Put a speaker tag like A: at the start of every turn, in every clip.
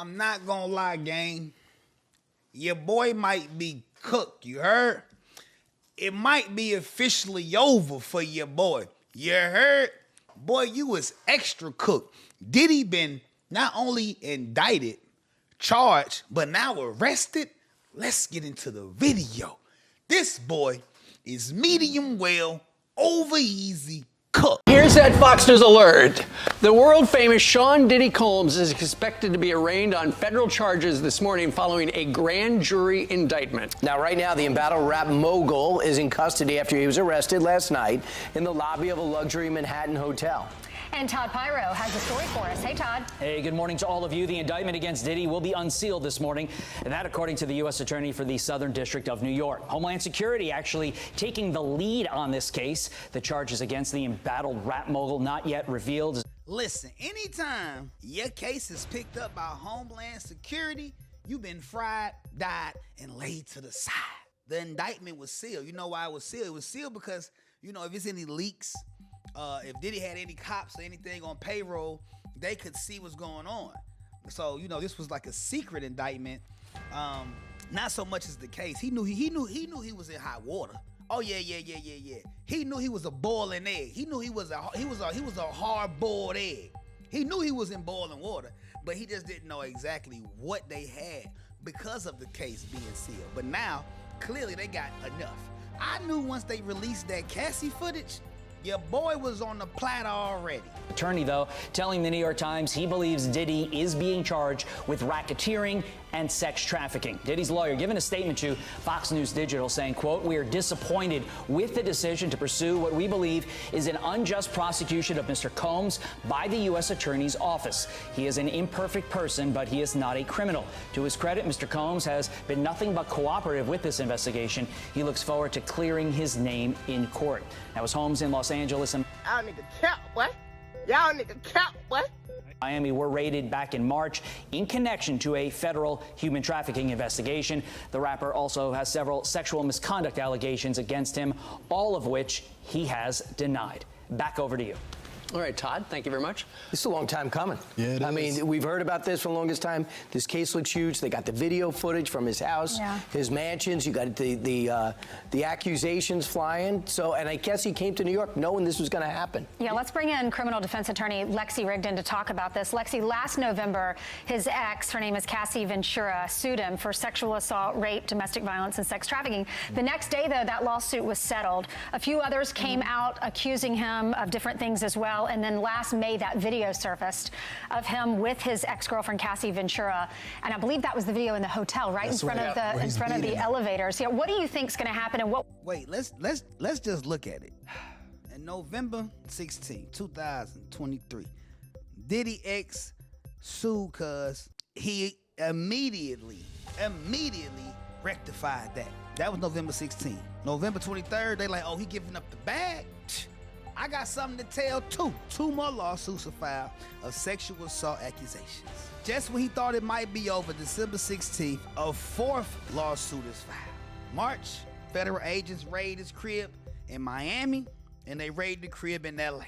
A: I'm not gonna lie, gang. Your boy might be cooked, you heard? It might be officially over for your boy. You heard? Boy, you was extra cooked. Diddy been not only indicted, charged, but now arrested? Let's get into the video. This boy is medium well, over easy, cooked.
B: Here's that Fox News alert. The world-famous Sean Diddy Combs is expected to be arraigned on federal charges this morning following a grand jury indictment.
C: Now, right now, the embattled rap mogul is in custody after he was arrested last night in the lobby of a luxury Manhattan hotel.
D: And Todd Pyro has a story for us. Hey, Todd.
E: Hey, good morning to all of you. The indictment against Diddy will be unsealed this morning, and that according to the U.S. Attorney for the Southern District of New York. Homeland Security actually taking the lead on this case. The charges against the embattled rap mogul not yet revealed.
A: Listen, anytime your case is picked up by Homeland Security, you've been fried, died, and laid to the side. The indictment was sealed. You know why it was sealed? It was sealed because, you know, if it's any leaks, if Diddy had any cops or anything on payroll, they could see what's going on. So, you know, this was like a secret indictment. Not so much as the case. He knew he was in hot water. Oh yeah. He knew he was a boiling egg. He knew he was a hard-boiled egg. He knew he was in boiling water, but he just didn't know exactly what they had because of the case being sealed. But now, clearly they got enough. I knew once they released that Cassie footage, your boy was on the platter already.
E: Attorney, though, telling the New York Times he believes Diddy is being charged with racketeering and sex trafficking. Diddy's lawyer giving a statement to Fox News Digital saying, quote, "We are disappointed with the decision to pursue what we believe is an unjust prosecution of Mr. Combs by the U.S. Attorney's Office. He is an imperfect person, but he is not a criminal. To his credit, Mr. Combs has been nothing but cooperative with this investigation. He looks forward to clearing his name in court." Now, his homes in Los Angeles and
F: Y'all nigga count, what? Y'all nigga count, what?
E: Miami were raided back in March in connection to a federal human trafficking investigation. The rapper also has several sexual misconduct allegations against him, all of which he has denied. Back over to you.
B: All right, Todd, thank you very much.
C: This is a long time coming.
G: Yeah, it is.
C: I mean, we've heard about this for the longest time. This case looks huge. They got the video footage from his house, his mansions. You got the accusations flying. So, and I guess he came to New York knowing this was going to happen.
D: Yeah, let's bring in criminal defense attorney Lexi Rigdon to talk about this. Lexi, last November, his ex, her name is Cassie Ventura, sued him for sexual assault, rape, domestic violence, and sex trafficking. The next day, though, that lawsuit was settled. A few others came out accusing him of different things as well. And then last May, that video surfaced of him with his ex-girlfriend Cassie Ventura, and I believe that was the video in the hotel, right?
G: That's
D: in front of the elevators. Yeah, what do you think's going to happen, and what?
A: Wait, let's just look at it. In November 16, 2023, Diddy ex sued cuz he immediately rectified that. That was November 16. November 23rd, they like, oh, he giving up the bag. I got something to tell too. 2 more lawsuits are filed of sexual assault accusations. Just when he thought it might be over, December 16th, a 4th lawsuit is filed. March, federal agents raid his crib in Miami, and they raided the crib in LA.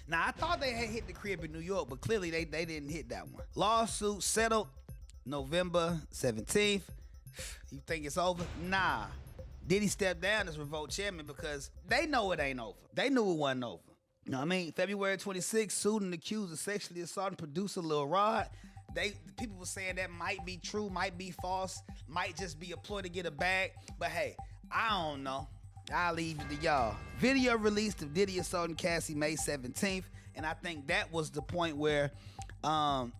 A: Now, I thought they had hit the crib in New York, but clearly they didn't hit that one. Lawsuit settled November 17th. You think it's over? Nah. Diddy stepped down as revolt chairman because they know it ain't over. They knew it wasn't over. You know what I mean? February 26th, sued and accused of sexually assaulting producer Lil Rod. People were saying that might be true, might be false, might just be a ploy to get a bag. But hey, I don't know. I'll leave it to y'all. Video released of Diddy assaulting Cassie May 17th, and I think that was the point where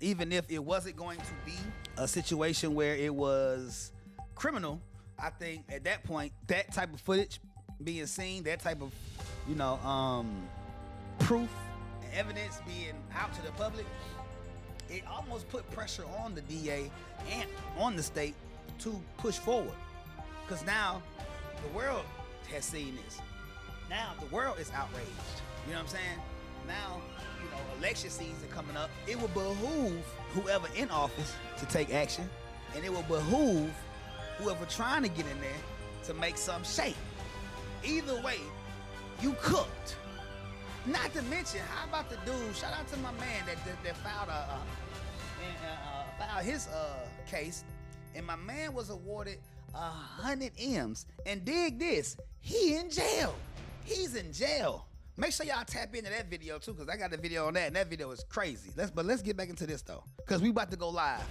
A: even if it wasn't going to be a situation where it was criminal, I think at that point, that type of footage being seen, that type of, proof and evidence being out to the public, it almost put pressure on the DA and on the state to push forward. Because now the world has seen this. Now the world is outraged. You know what I'm saying? Now, election season coming up, it will behoove whoever in office to take action, and it will behoove whoever trying to get in there to make some shape. Either way, you cooked. Not to mention, how about the dude? Shout out to my man that filed filed his case, and my man was awarded 100 M's. And dig this, he in jail. He's in jail. Make sure y'all tap into that video too, because I got the video on that, and that video is crazy. Let's get back into this though, because we about to go live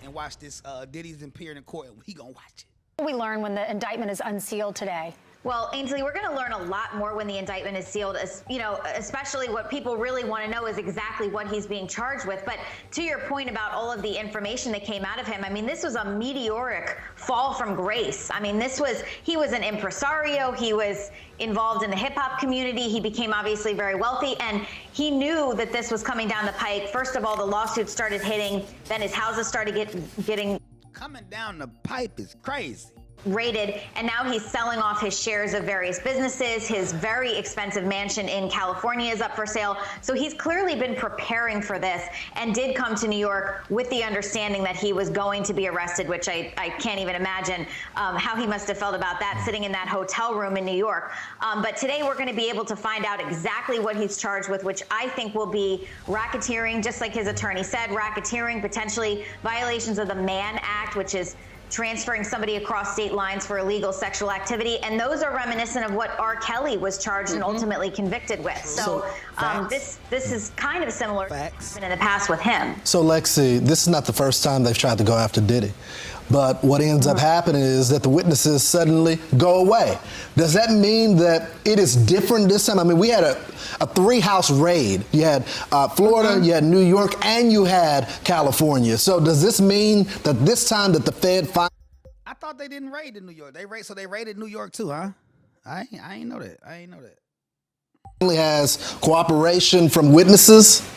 A: and watch this. Diddy's appearing in court, and we gonna watch it.
D: We learn when the indictment is unsealed today.
G: Well, Ainsley, we're going to learn a lot more when the indictment is sealed, especially what people really want to know is exactly what he's being charged with. But to your point about all of the information that came out of him, I mean, this was a meteoric fall from grace. I mean, he was an impresario. He was involved in the hip hop community. He became obviously very wealthy, and he knew that this was coming down the pike. First of all, the lawsuits started hitting, then his houses started getting
A: coming down the pipe is crazy.
G: Raided, and now he's selling off his shares of various businesses. His very expensive mansion in California is up for sale. So he's clearly been preparing for this and did come to New York with the understanding that he was going to be arrested, which I can't even imagine how he must have felt about that, sitting in that hotel room in New York. But today we're going to be able to find out exactly what he's charged with, which I think will be racketeering, just like his attorney said, racketeering, potentially violations of the Mann Act, which is transferring somebody across state lines for illegal sexual activity. And those are reminiscent of what R. Kelly was charged and ultimately convicted with. So this is kind of similar in the past with him.
H: So Lexi, this is not the first time they've tried to go after Diddy. But what ends up happening is that the witnesses suddenly go away. Does that mean that it is different this time? I mean, we had a 3-house raid. You had Florida, you had New York, and you had California. So does this mean that this time that the Fed
A: I thought they didn't raid in New York. They raided New York too, huh? I ain't know that.
H: finally has cooperation from witnesses?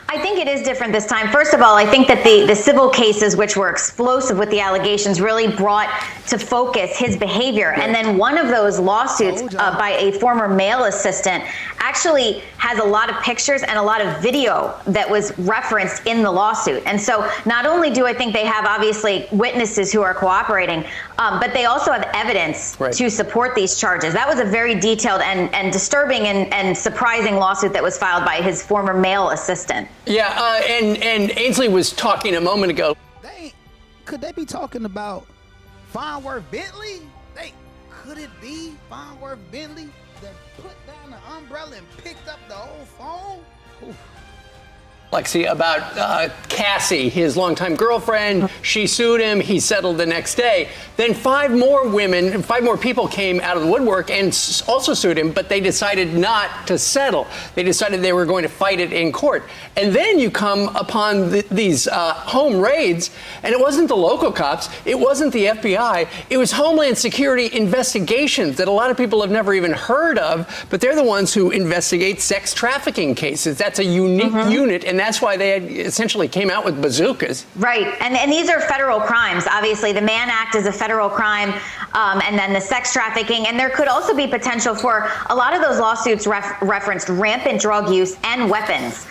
G: I think it is different this time. First of all, I think that the civil cases, which were explosive with the allegations, really brought to focus his behavior. And then one of those lawsuits by a former male assistant actually has a lot of pictures and a lot of video that was referenced in the lawsuit. And so not only do I think they have obviously witnesses who are cooperating, but they also have evidence to support these charges. That was a very detailed and disturbing and surprising lawsuit that was filed by his former male assistant.
B: Yeah, and Ainsley was talking a moment ago.
A: Could they be talking about Farnsworth Bentley? Could it be Farnsworth Bentley that put down the umbrella and picked up the old phone? Oof.
B: Lexi, about Cassie, his longtime girlfriend. She sued him. He settled the next day. Then 5 more people came out of the woodwork and also sued him, but they decided not to settle. They decided they were going to fight it in court. And then you come upon these home raids, and it wasn't the local cops. It wasn't the FBI. It was Homeland Security investigations that a lot of people have never even heard of, but they're the ones who investigate sex trafficking cases. That's a unique unit, and that's why they essentially came out with bazookas.
G: Right, and these are federal crimes. Obviously, the Mann Act is a federal crime, and then the sex trafficking. And there could also be potential for a lot of those lawsuits referenced rampant drug use and weapons.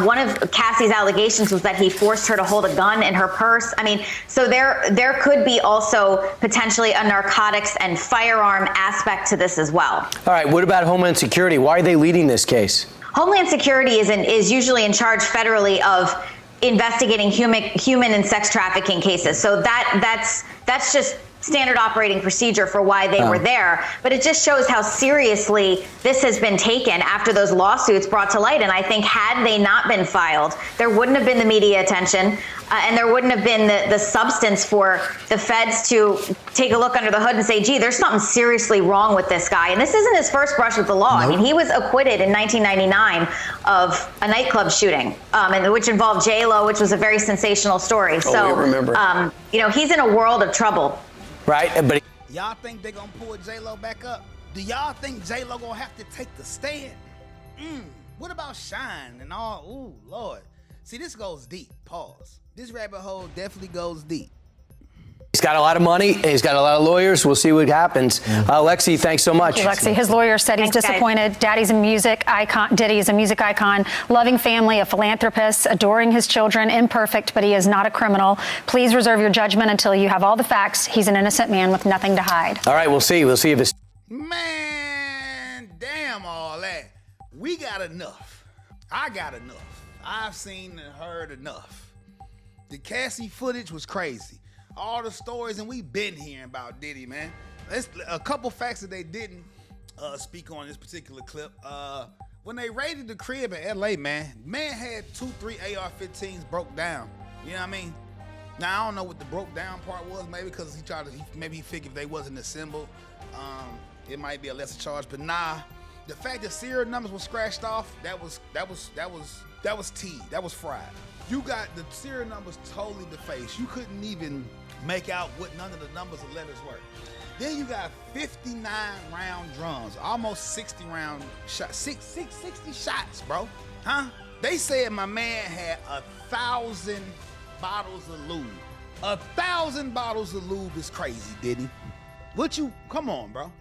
G: One of Cassie's allegations was that he forced her to hold a gun in her purse. I mean, so there could be also potentially a narcotics and firearm aspect to this as well.
C: All right, what about Homeland Security? Why are they leading this case?
G: Homeland Security is usually in charge federally of investigating human and sex trafficking cases. So that's just standard operating procedure for why they were there. But it just shows how seriously this has been taken after those lawsuits brought to light. And I think had they not been filed, there wouldn't have been the media attention, and there wouldn't have been the substance for the feds to take a look under the hood and say, gee, there's something seriously wrong with this guy. And this isn't his first brush with the law. I mean, he was acquitted in 1999 of a nightclub shooting, and which involved J-Lo, which was a very sensational story. So,
B: we remember.
G: He's in a world of trouble.
C: Right, but
A: y'all think they're gonna pull J-Lo back up? Do y'all think J-Lo gonna have to take the stand? What about Shine and all? Ooh, Lord. See, this goes deep. Pause. This rabbit hole definitely goes deep.
C: he's got a lot of money. He's got a lot of lawyers. We'll see what happens. Lexi, thanks so much.
D: Thank you, Lexi. His lawyer said he's disappointed. Daddy's a music icon. Diddy's a music icon, loving family, a philanthropist, adoring his children, imperfect, but he is not a criminal. Please reserve your judgment until you have all the facts. He's an innocent man with nothing to hide.
C: All right, we'll see. We'll see if it's...
A: Man, damn all that. We got enough. I got enough. I've seen and heard enough. The Cassie footage was crazy. All the stories, and we been hearing about Diddy, man. There's a couple facts that they didn't speak on this particular clip. When they raided the crib in LA, man had 2-3 AR-15s broke down. You know what I mean? Now I don't know what the broke down part was, maybe because he figured if they wasn't assembled, it might be a lesser charge. But nah, the fact that serial numbers were scratched off, that was tea. That was fried. You got the serial numbers totally defaced. You couldn't even make out what none of the numbers or letters were. Then you got 59 round drums, almost 60 round shots, 60 shots, bro. Huh? They said my man had 1,000 bottles of lube. 1,000 bottles of lube is crazy, Diddy. Come on, bro.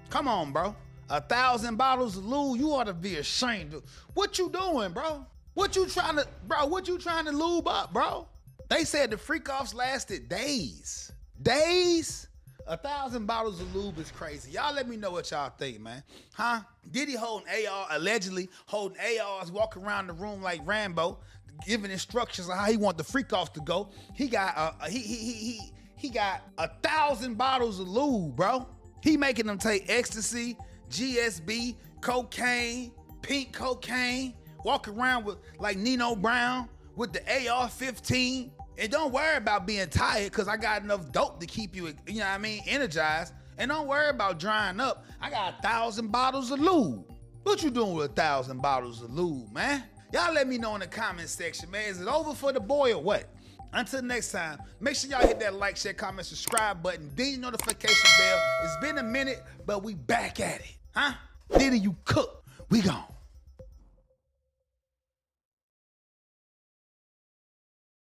A: 1,000 bottles of lube, you ought to be ashamed of. What you doing, bro? What you trying to lube up, bro? They said the freak-offs lasted days. 1,000 bottles of lube is crazy. Y'all let me know what y'all think, man. Huh? Diddy allegedly holding ARs, walking around the room like Rambo, giving instructions on how he want the freak-offs to go. He got he got 1,000 bottles of lube, bro. He making them take ecstasy, GSB, cocaine, pink cocaine, walk around with like Nino Brown with the AR-15. And don't worry about being tired, because I got enough dope to keep you, you know what I mean, energized. And don't worry about drying up. I got 1,000 bottles of lube. What you doing with 1,000 bottles of lube, man? Y'all let me know in the comment section, man. Is it over for the boy or what? Until next time, make sure y'all hit that like, share, comment, subscribe button, ding the notification bell. It's been a minute, but we back at it. Huh? Diddy, you cook. We gone.